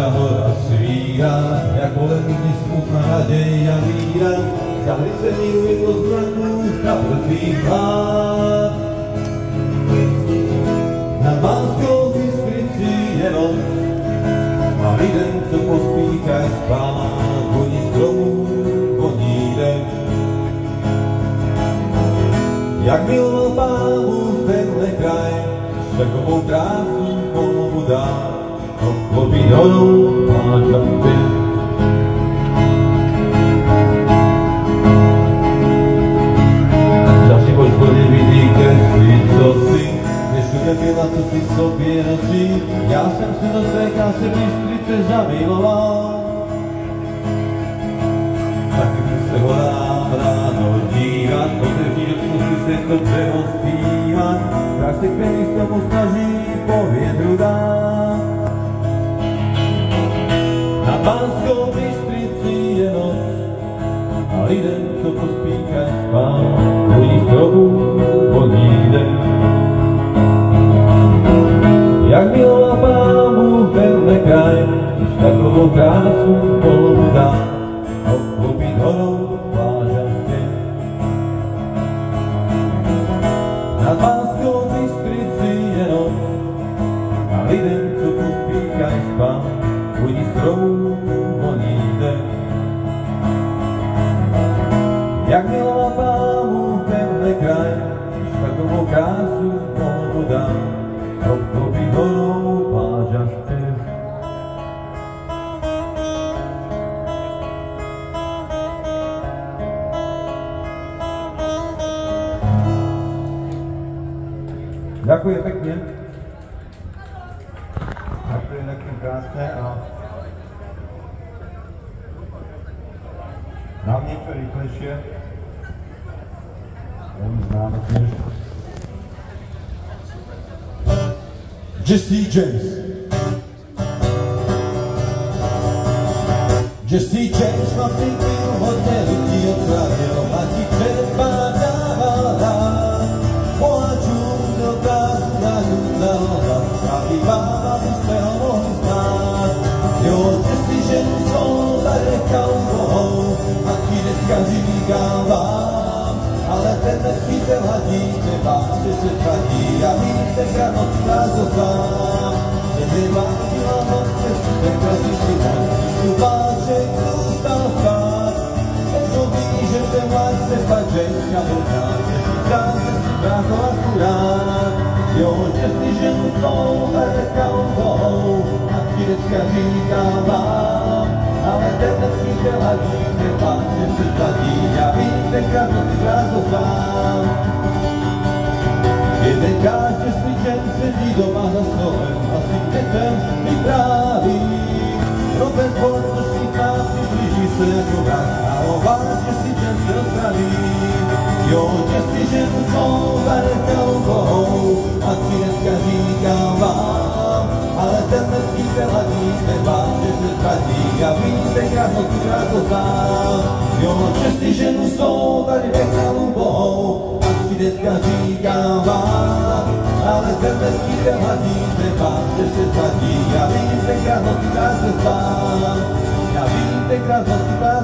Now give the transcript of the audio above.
sa hora svíra, jak volem dní smutná naděj a víra, zahrysený ujedlo z mraku na mrtvých hlad. Na Banskou Bystrici je noc a lidem, co pospíchaj spát, voní stromů, voní dech. Jak miloval Pán Bůh tenhle kraj, takovou krásu mu dá, obklopí dolů pláč a zpět. Za život vody vidí kreslit, co si, než všude byla, co si sobě nosí. Já jsem se do své krásy Bystrice zamiloval, taky mu se hodám ráno dívat, otevří do pusty se to dřevo zpívat, tak se kvělý se mu snaží po větru dát. Na Banskou Bystrici je noc a lidem, co pospíchaj spát, voní stromů, voní dech. Jak miloval Pán Bůh tenhle kraj, když takovou krásu polovu dá, obklopit horou pláž a zpět. Na Banskou Bystrici je noc a lidem, co pospíchaj spát, voní stromů, voní dech. Jak miloval Pán Bůh tenhle kraj, když takovou krásu polovu dá, obklopit horou pláž a zpět. Ďakujem pekne. Ďakujem pekne, krásne a dám niečo rýchlejšie. Veľmi známe tiež. Jesse James. Jesse James ma pekný v hoteli ti odkladil a ti předpádával rád. Poháčům do prácu na hnutého a býváva by se ho mohli znát. Jo, Jesse ženu svou tady nechal bohou a ti dneska říkám vám, ale tenhle přítel hadí nebá, že se zradí a ví tenkrát noc nás dosám. Nebyla chvíla noc, ještě tenkrát si moc, když tu páček zůstal stát. Jedno ví, že ten vládce paček a možná, že si sám se si brácho akurát. Jo, že si ženu svou tady nechal bohou a ti dneska říkám vám, ale tenhle přítel hadí nebá, že se zradí a ví tenkrát noc nás dosám. Jedenkrát, že slyšen sedí doma za stolem a si dětem vypráví. Robert Ford do svých nácí blíží se jako vrah a obáv, že si žen se rozpraví. Jo, že si žen svou zanechal bohou a si dneska říkám vám, ale tenhle přítel hadí nebá, že se zradí a ví tenkrát noc krát to sám. Jo, že si ženu svou tady nechal bohou a si dneska říkám vám, ale tenhle přítel hadí nebá, že se zradí a ví tenkrát noc krát to sám. Já vím tenkrát noc krát